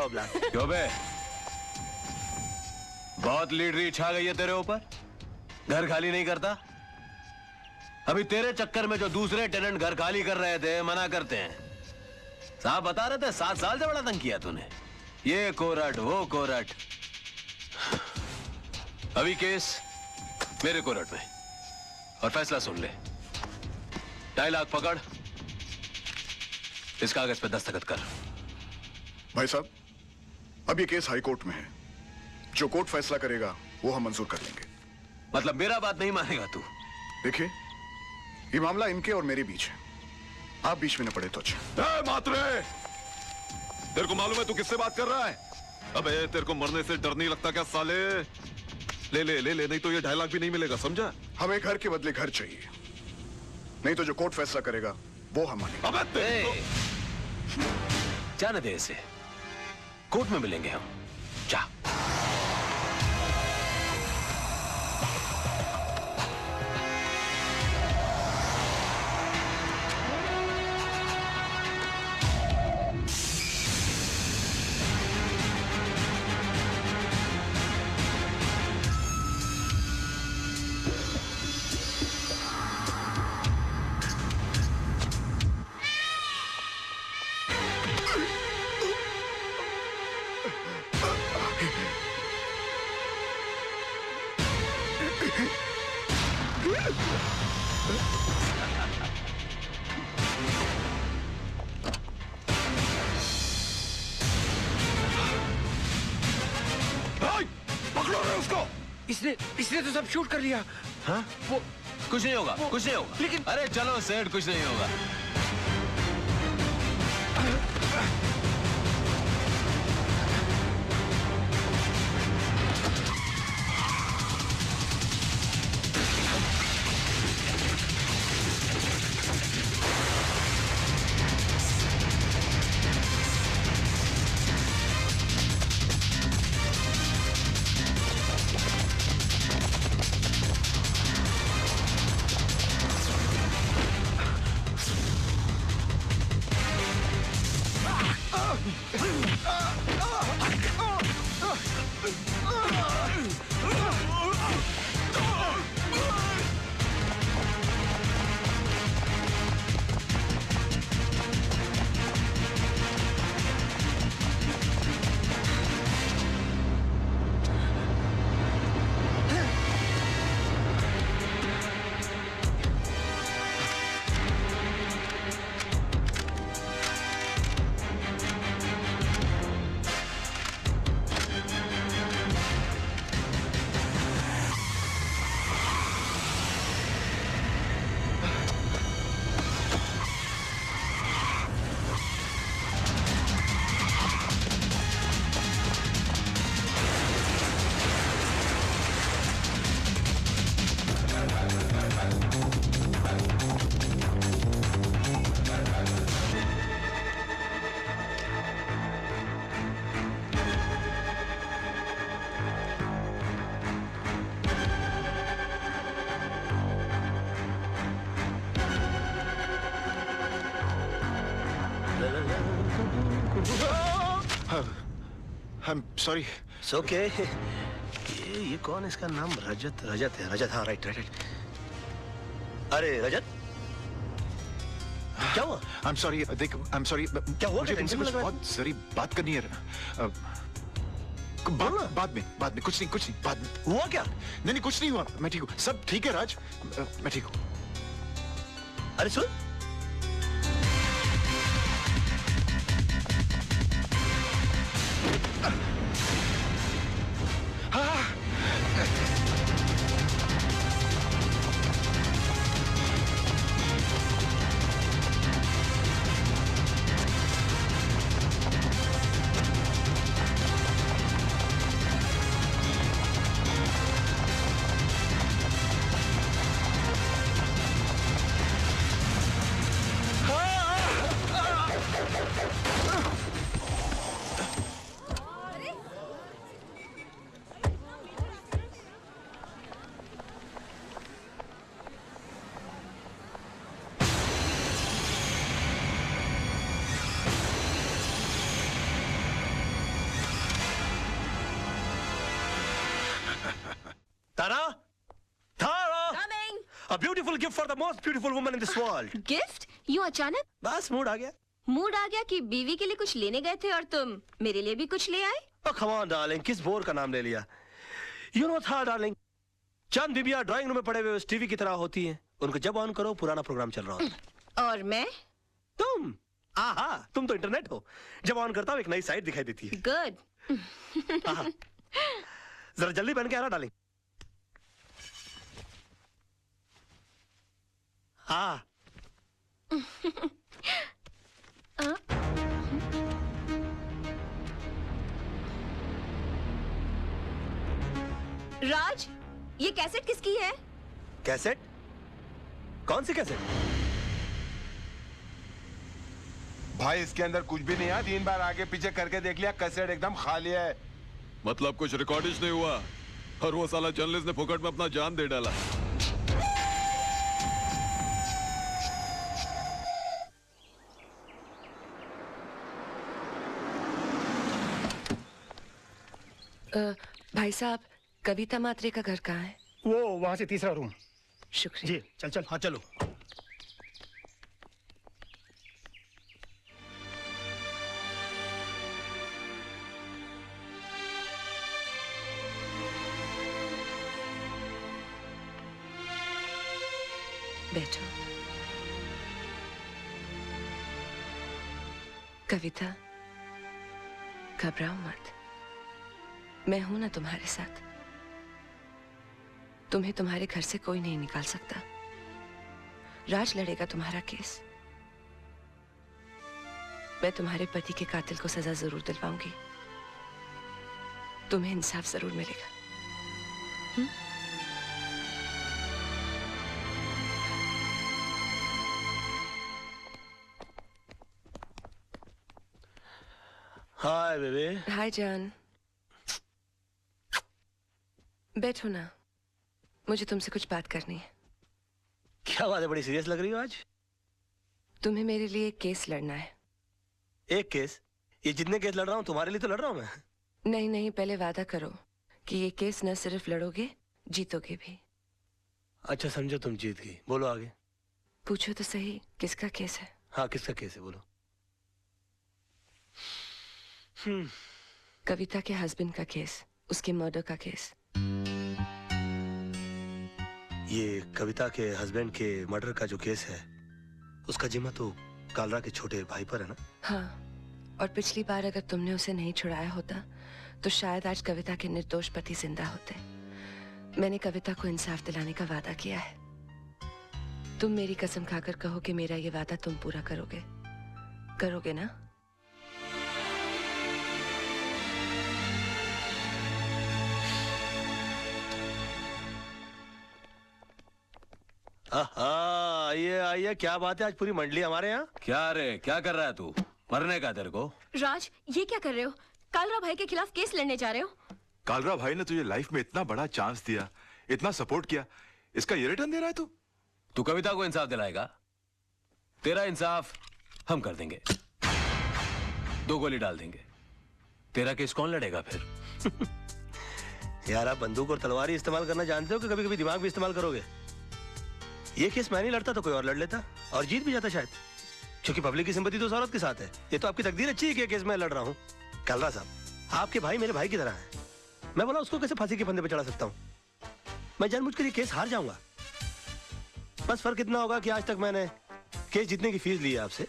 Problem. क्यों बे? बहुत लीडरी छा गई है तेरे ऊपर, घर खाली नहीं करता। अभी तेरे चक्कर में जो दूसरे टेनेंट घर खाली कर रहे थे मना करते हैं। साहब बता रहे थे 7 साल से बड़ा तंग किया तूने, ये कोरट वो कोरट। अभी केस मेरे कोरट में और फैसला सुन ले। 2.5 लाख पकड़, इस कागज पे दस्तखत कर। भाई साहब, अब ये केस हाई कोर्ट में है, जो कोर्ट फैसला करेगा वो हम मंजूर कर लेंगे। मतलब मेरा बात नहीं मानेगा तू? देखिए, ये मामला इनके और मेरे बीच है, आप बीच में न पड़े तो अच्छा। मात्रे, तेरे को मालूम है तू किससे बात कर रहा है? अबे तेरे को मरने से डर नहीं लगता क्या साले? ले ले ले ले, नहीं तो ये 2.5 लाख भी नहीं मिलेगा, समझा? हमें घर के बदले घर चाहिए, नहीं तो जो कोर्ट फैसला करेगा वो हम मानेंगे। अबे जाने दे इसे, कोर्ट में मिलेंगे हम। जा। पकड़ो रे उसको। इसने तो सब शूट कर लिया। हाँ? वो कुछ नहीं होगा, कुछ नहीं होगा। लेकिन अरे चलो सेठ, कुछ नहीं होगा। I'm sorry. It's okay. ये कौन है? इसका नाम रजत है। रजत, हाँ राइट। अरे रजत, क्या हुआ? I'm sorry. देख, I'm sorry. क्या हुआ? मुझे तुमसे कुछ बहुत जरूरी बात करनी है। बाद में कुछ नहीं बाद में। हुआ क्या? नहीं कुछ नहीं हुआ, मैं ठीक हूँ, सब ठीक है राज, मैं ठीक हूँ। अरे सुन, तारा, तारा, Coming. a beautiful gift for the most beautiful woman in this world. Gift? यूं अचानक? बस मूड आ गया. मूड आ गया कि बीवी के लिए कुछ लेने गए थे और तुम मेरे लिए भी कुछ ले आए? Oh, come on, darling, किस बोर का नाम ले लिया? You know था, darling. चंद बीबियां ड्राइंग रूम में पड़े हुए उस टीवी की तरह होती हैं. उनको जब ऑन करो पुराना प्रोग्राम चल रहा होता है. और मैं? तुम? आहा, तुम तो इंटरनेट हो. जब ऑन करता हूँ एक नई साइट दिखाई देती है. गुड. आहा. जरा जल्दी पहन के आना, डार्लिंग. हाँ. राज, ये कैसेट किसकी है? कैसेट? कौन सी कैसेट? भाई इसके अंदर कुछ भी नहीं है। 3 बार आगे पीछे करके देख लिया, कैसेट एकदम खाली है। मतलब कुछ रिकॉर्डिश नहीं हुआ और वो साला जर्नलिस्ट ने फुकट में अपना जान दे डाला। भाई साहब, कविता मात्रे का घर कहाँ है? वो वहां से तीसरा रूम. शुक्रिया जी चल चल. हाँ चलो. बैठो. कविता, घबराओ मत. मैं हूं ना तुम्हारे साथ. तुम्हें तुम्हारे घर से कोई नहीं निकाल सकता. राज लड़ेगा तुम्हारा केस. मैं तुम्हारे पति के कातिल को सजा जरूर दिलवाऊंगी. तुम्हें इंसाफ जरूर मिलेगा. Hi baby. हाय जान. बैठो ना, मुझे तुमसे कुछ बात करनी है. क्या बात है, बड़ी सीरियस लग रही हो आज. तुम्हें मेरे लिए एक केस लड़ना है. एक केस? ये जितने केस लड़ रहा हूँ तुम्हारे लिए तो लड़ रहा हूँ मैं. नहीं नहीं, पहले वादा करो कि ये केस न सिर्फ लड़ोगे, जीतोगे भी. अच्छा समझो तुम जीत गई. बोलो आगे. पूछो तो सही, किसका केस है? हाँ किसका केस है, बोलो. कविता के हस्बैंड का केस, उसके मर्डर का केस. ये कविता के हस्बैंड के मर्डर का जो केस है उसका जिम्मा तो कालरा के छोटे भाई पर है ना. हाँ, और पिछली बार अगर तुमने उसे नहीं छुड़ाया होता तो शायद आज कविता के निर्दोष पति जिंदा होते. मैंने कविता को इंसाफ दिलाने का वादा किया है. तुम मेरी कसम खाकर कहो कि मेरा ये वादा तुम पूरा करोगे. करोगे ना? आइए आइए, क्या बात है, आज पूरी मंडली हमारे यहाँ. क्या रे, क्या कर रहा है तू? मरने का तेरे को? राज, ये क्या कर रहे हो? कालरा भाई के खिलाफ केस लड़ने जा रहे हो? कालरा भाई ने तुझे लाइफ में इतना बड़ा चांस दिया, इतना सपोर्ट किया, इसका ये रिटर्न दे रहा है तू? तू कविता को इंसाफ दिलाएगा? तेरा इंसाफ हम कर देंगे. 2 गोली डाल देंगे. तेरा केस कौन लड़ेगा फिर? यार आप बंदूक और तलवार ही इस्तेमाल करना जानते हो कि कभी कभी दिमाग भी इस्तेमाल करोगे? ये केस मैं नहीं लड़ता तो कोई और लड़ लेता और जीत भी जाता शायद, क्योंकि पब्लिक की सिंपैथी तो उस औरत के साथ है. ये तो आपकी तकदीर अच्छी है कि केस मैं लड़ रहा हूँ. कालरा साहब, आपके भाई मेरे भाई की तरह हैं. मैं बोला उसको कैसे फांसी के फंदे पे चढ़ा सकता हूँ? मैं जानबूझकर ये केस हार जाऊंगा. बस फर्क इतना होगा कि आज तक मैंने केस जीतने की फीस ली है आपसे.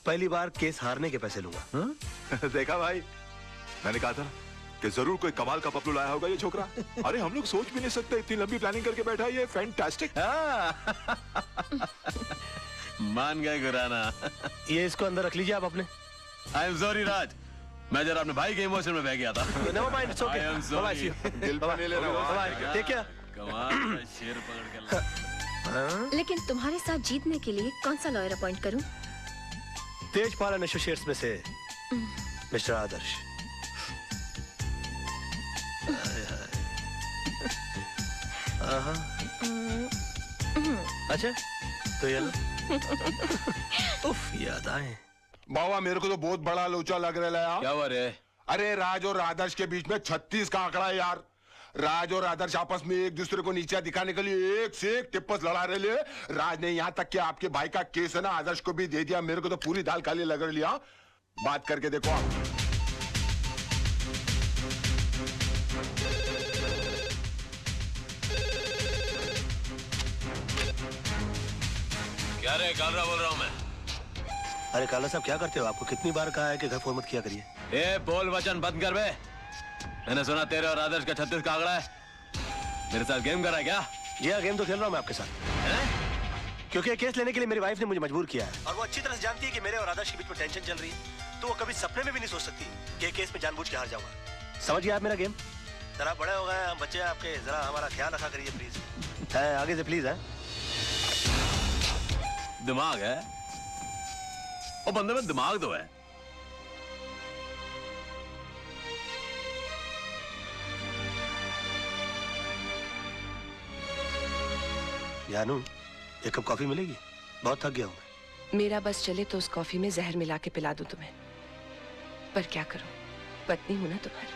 पहली बार केस हारने के पैसे लूंगा. देखा भाई, मैंने कहा था कि जरूर कोई कमाल का पपलू लाया होगा ये छोकरा. अरे हम लोग सोच भी नहीं सकते, इतनी लंबी प्लानिंग करके बैठा है ये. फैंटास्टिक. मान गए गुराना. ये इसको अंदर रख लीजिए आप अपने. आई एम सॉरी राज, मैं जरा अपने भाई के इमोशन में बह गया था. Never mind, it's okay. I am sorry. Bye, see you. दिल पे नहीं लेना. Bye, take care. कमाल का शेर पकड़ के ला. लेकिन तुम्हारे साथ जीतने के लिए कौन सा लॉयर अपॉइंट करूं? तेजपाल एंड एसोसिएट्स में से मिस्टर आदर्श. अच्छा तो ये लो. उफ, याद आए. बाबा मेरे को तो बहुत बड़ा लोचा लग रहा है यार. क्या हुआ रे? अरे राज और आदर्श के बीच में 36 का आंकड़ा है यार. राज और आदर्श आपस में एक दूसरे को नीचा दिखाने के लिए एक से एक टिप्पस लड़ा रहे हैं। राज ने यहाँ तक कि आपके भाई का केस है ना आदर्श को भी दे दिया। मेरे को तो पूरी दाल खाली लग रही है। बात करके देखो आप। क्या रे कालरा बोल रहा हूँ मैं। अरे काला साहब क्या करते हो? आपको कितनी बार कहा है कि घर फोन मत किया करिए। ए बोल वचन बंद कर बे। मैंने सुना तेरे और आदर्श का 36 का आंकड़ा है। मेरे साथ गेम कर रहा है क्या? जी हाँ, गेम तो खेल रहा हूँ मैं आपके साथ। क्योंकि ये केस लेने के लिए मेरी वाइफ ने मुझे मजबूर किया है और वो अच्छी तरह से जानती है कि मेरे और आदर्श के बीच में टेंशन चल रही है, तो वो कभी सपने में भी नहीं सोच सकती कि केस में जानबूझ के हार जाऊंगा। समझिए आप मेरा गेम। जरा बड़े हो गए हम बच्चे आपके, जरा हमारा ख्याल रखा करिए प्लीज। है आगे से प्लीज है। दिमाग है वो बंदे में, दिमाग तो है। जानू एक कप कॉफी मिलेगी? बहुत थक गया हूं मैं। मेरा बस चले तो उस कॉफी में जहर मिला के पिला दूं तुम्हें, पर क्या करूं, पत्नी हूं ना तुम्हारी।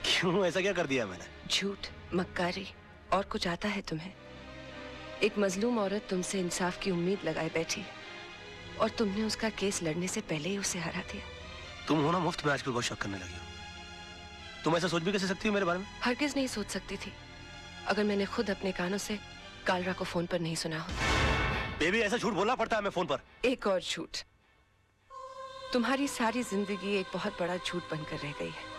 क्यों ऐसा क्या कर दिया मैंने? झूठ, मक्कारी और कुछ आता है तुम्हें? एक मजलूम औरत तुमसे इंसाफ की उम्मीद लगाए बैठी है और तुमने उसका केस लड़ने से पहले ही उसे हरा दिया। तुम हो ना मुफ्त में आजकल बहुत शक करने लगी हो। तुम ऐसा सोच भी कैसे सकती हो मेरे बारे में? हरगिज नहीं सोच सकती थी अगर मैंने खुद अपने कानों से कालरा को फोन पर नहीं सुना होता। बेबी ऐसा झूठ बोलना पड़ता है हमें फोन पर। एक और झूठ। तुम्हारी सारी जिंदगी एक बहुत बड़ा झूठ बनकर रह गई है।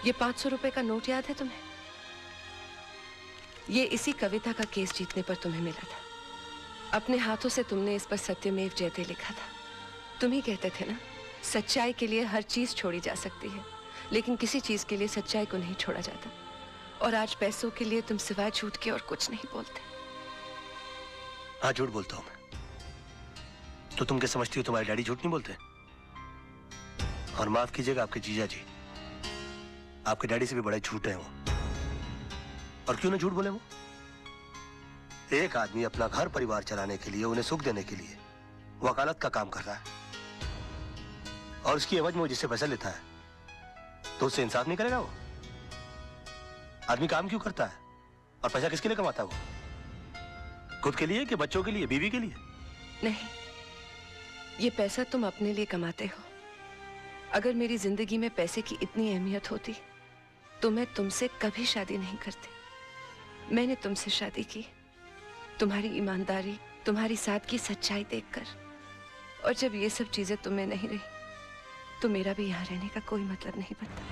ये 500 रुपए का नोट याद है तुम्हें? ये इसी कविता का केस जीतने पर तुम्हें मिला था। अपने हाथों से तुमने इस पर सत्यमेव जयते लिखा था। तुम ही कहते थे ना, सच्चाई के लिए हर चीज छोड़ी जा सकती है, लेकिन किसी चीज के लिए सच्चाई को नहीं छोड़ा जाता। और आज पैसों के लिए तुम सिवाय झूठ के और कुछ नहीं बोलते। हाँ झूठ बोलता हूं मैं। तो तुम क्या समझती हो तुम्हारे डैडी झूठ नहीं बोलते? और माफ कीजिएगा आपके जीजा जी, आपके डैडी से भी बड़े झूठ हैं वो। और क्यों ना झूठ बोले वो? एक आदमी अपना घर परिवार चलाने के लिए, उन्हें सुख देने के लिए वकालत का काम कर रहा है और उसकी एवज में वो जिससे पैसा लेता है तो उससे इंसाफ नहीं करेगा वो? आदमी काम क्यों करता है और पैसा किसके लिए कमाता है वो? खुद के लिए कि बच्चों के लिए, बीवी के लिए? नहीं, ये पैसा तुम अपने लिए कमाते हो। अगर मेरी जिंदगी में पैसे की इतनी अहमियत होती तो मैं तुमसे कभी शादी नहीं करती। मैंने तुमसे शादी की तुम्हारी ईमानदारी, तुम्हारी सादगी, सच्चाई देखकर। और जब ये सब चीजें तुम्हें नहीं रही तो मेरा भी यहाँ रहने का कोई मतलब नहीं बनता।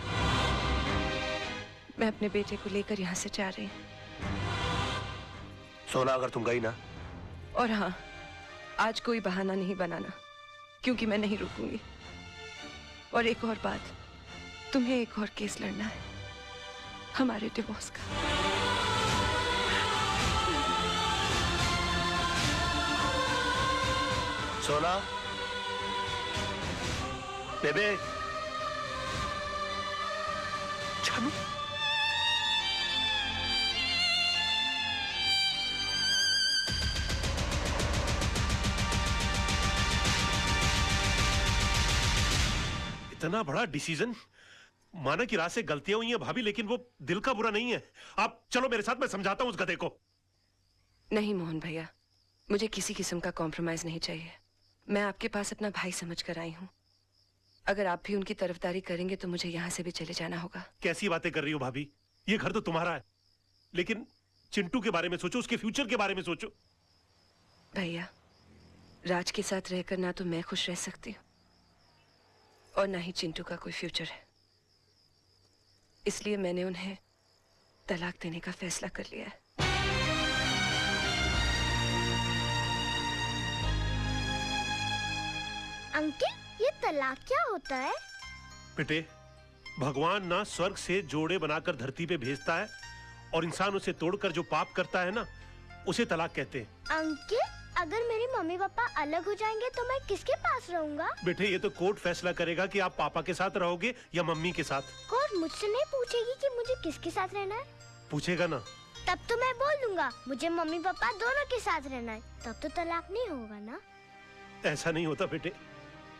मैं अपने बेटे को लेकर यहाँ से जा रही हूँ। सोना अगर तुम गई ना, और हाँ, आज कोई बहाना नहीं बनाना क्योंकि मैं नहीं रुकूंगी। और एक और बात, तुम्हें एक और केस लड़ना है हमारे डिवोर्स का। सोना, बेबे, जानू, इतना बड़ा डिसीजन। माना कि रात से गलतियां हुई हैं भाभी, लेकिन वो दिल का बुरा नहीं है। आप चलो मेरे साथ, मैं समझाता हूं उस गधे को। नहीं मोहन भैया, मुझे किसी किस्म का कॉम्प्रोमाइज नहीं चाहिए। मैं आपके पास अपना भाई समझकर आई हूँ। अगर आप भी उनकी तरफदारी करेंगे तो मुझे यहाँ से भी चले जाना होगा। कैसी बातें कर रही हो भाभी? ये घर तो तुम्हारा है, लेकिन चिंटू के बारे में सोचो, उसके फ्यूचर के बारे में सोचो। भैया, राज के साथ रहकर ना तो मैं खुश रह सकती हूँ और ना ही चिंटू का कोई फ्यूचर है। इसलिए मैंने उन्हें तलाक देने का फैसला कर लिया है। अंकल, ये तलाक क्या होता है? बेटे, भगवान ना स्वर्ग से जोड़े बनाकर धरती पे भेजता है और इंसान उसे तोड़कर जो पाप करता है ना, उसे तलाक कहते हैं। अंकल, अगर मेरे मम्मी पापा अलग हो जाएंगे तो मैं किसके पास रहूंगा? बेटे, ये तो कोर्ट फैसला करेगा कि आप पापा के साथ रहोगे या मम्मी के साथ। कोर्ट मुझसे नहीं पूछेगी कि मुझे किसके साथ रहना है? पूछेगा ना। तब तो मैं बोल दूंगा मुझे मम्मी पापा दोनों के साथ रहना है। तब तो तलाक नहीं होगा ना? ऐसा नहीं होता बेटे।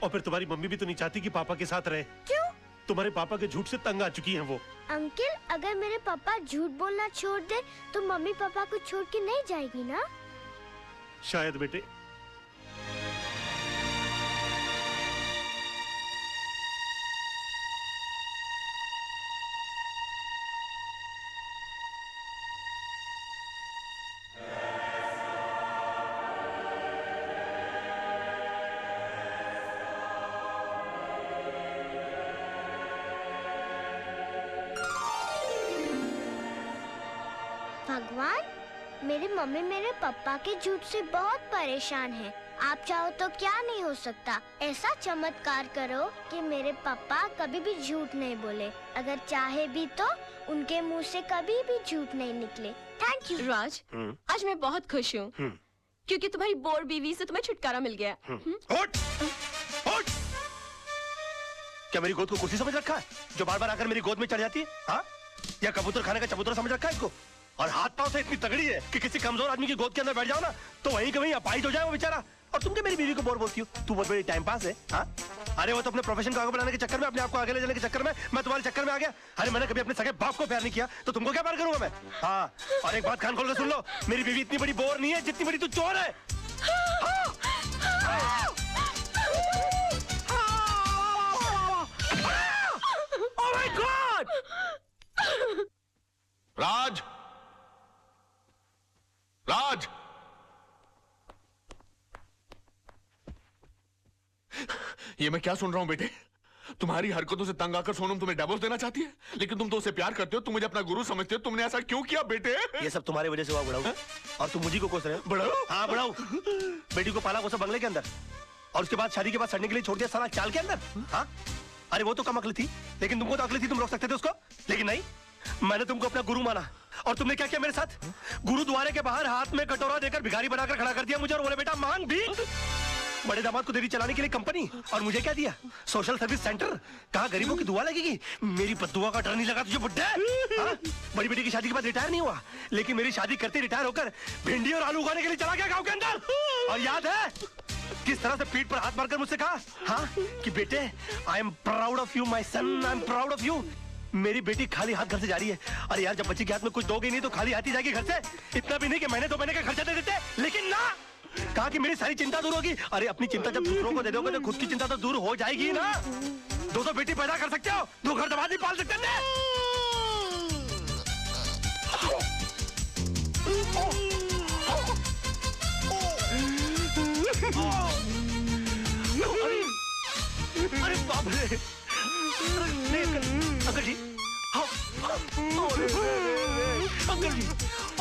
और फिर तुम्हारी मम्मी भी तो नहीं चाहती कि पापा के साथ रहे। क्यों? तुम्हारे पापा के झूठ से तंग आ चुकी हैं वो। अंकल, अगर मेरे पापा झूठ बोलना छोड़ दे तो मम्मी पापा को छोड़ के नहीं जाएगी ना? शायद बेटे। भगवान, मेरी मम्मी मेरे पापा के झूठ से बहुत परेशान है। आप चाहो तो क्या नहीं हो सकता। ऐसा चमत्कार करो कि मेरे पापा कभी भी झूठ नहीं बोले। अगर चाहे भी तो उनके मुंह से कभी भी झूठ नहीं निकले। Thank you. राज, आज मैं बहुत खुश हूँ क्योंकि तुम्हारी बोर बीवी से तुम्हें छुटकारा मिल गया। उठ! उठ! क्या मेरी गोद को कुर्सी समझ रखा है जो बार बार आकर मेरी गोद में चढ़ जाती है? हाँ? या कबूतर खाने का चबूतरा समझ रखा है इसको? और हाथ पांव से इतनी तगड़ी है कि किसी कमजोर आदमी की गोद के अंदर बैठ जाओ ना तो वहीं के वहीं अपाहिज हो जाए वो बेचारा। और तुम क्या मेरी बीवी को बोर बोलती हो? तू बहुत बड़ी टाइम पास है। हाँ? अरे वो तो अपने प्रोफेशन को आगे बढ़ाने के चक्कर में, अपने आप को आगे ले जाने के चक्कर में मैं तुम्हारे चक्कर में आ गया। अरे मैंने कभी अपने सगे बाप को प्यार नहीं किया तो तुमको क्या प्यार करूंगा मैं? हाँ, और एक बात कान खोल के सुन लो, मेरी बीवी इतनी बड़ी बोर नहीं है जितनी बड़ी तू चोर है। Oh my God! राज, राज, ये मैं क्या सुन रहा हूं बेटे? तुम्हारी हरकतों से तंग आकर सोनम तुम्हें डिवोर्स देना चाहती है, लेकिन तुम तो उसे प्यार करते हो, तुम मुझे अपना गुरु समझते हो। तुमने ऐसा क्यों किया बेटे? ये सब तुम्हारी वजह से हुआ बुढ़ाऊ। और तुम मुझी को कोस रहे हो। बुढ़ाऊ? हाँ बुढ़ाऊ। बेटी को पाला कोसा बंगले के अंदर और उसके बाद शादी के बाद सड़ने के लिए छोड़ दिया सारा चाल के अंदर। हाँ? अरे वो तो कम अकली थी, लेकिन तुमको तो अकली थी, तुम रोक सकते थे उसको। लेकिन नहीं, मैंने तुमको अपना गुरु माना। और तुमने क्या किया मेरे साथ? गुरुद्वारे के बाहर हाथ में कटोरा देकर भिखारी बनाकर खड़ा कर दिया मुझे और बोले बेटा मांग भीख। बड़े दामाद को दे दी चलाने के लिए कंपनी, और मुझे क्या दिया? Social service centre. कहा गरीबों की दुआ लगेगी? मेरी बद्दुआ का डर नहीं लगा तुझे बुड्ढे? हाँ? बड़ी बेटी की शादी के बाद रिटायर नहीं हुआ, लेकिन मेरी शादी करते रिटायर होकर भिंडी और आलू उगाने के लिए चला गया गाँव के अंदर। और याद है किस तरह से पीठ पर हाथ मारकर मुझसे कहा, हाँ, कि बेटे I am proud of you my son, I am proud of you. मेरी बेटी खाली हाथ घर से जा रही है। अरे यार, जब बच्ची के हाथ में कुछ दोगे नहीं तो खाली हाथ ही जाएगी घर से। इतना भी नहीं कि महीने 2 महीने का खर्चा दे देते, लेकिन ना, कहा कि मेरी सारी चिंता दूर होगी। अरे अपनी चिंता जब दूसरों को दे दोगे तो खुद की चिंता तो दूर हो जाएगी ना। 2 बेटी पैदा कर सकते हो, 2 घर दबा नहीं पाल सकते थे। अरे बाप रे! अंकल जी, हाँ, अंकल जी,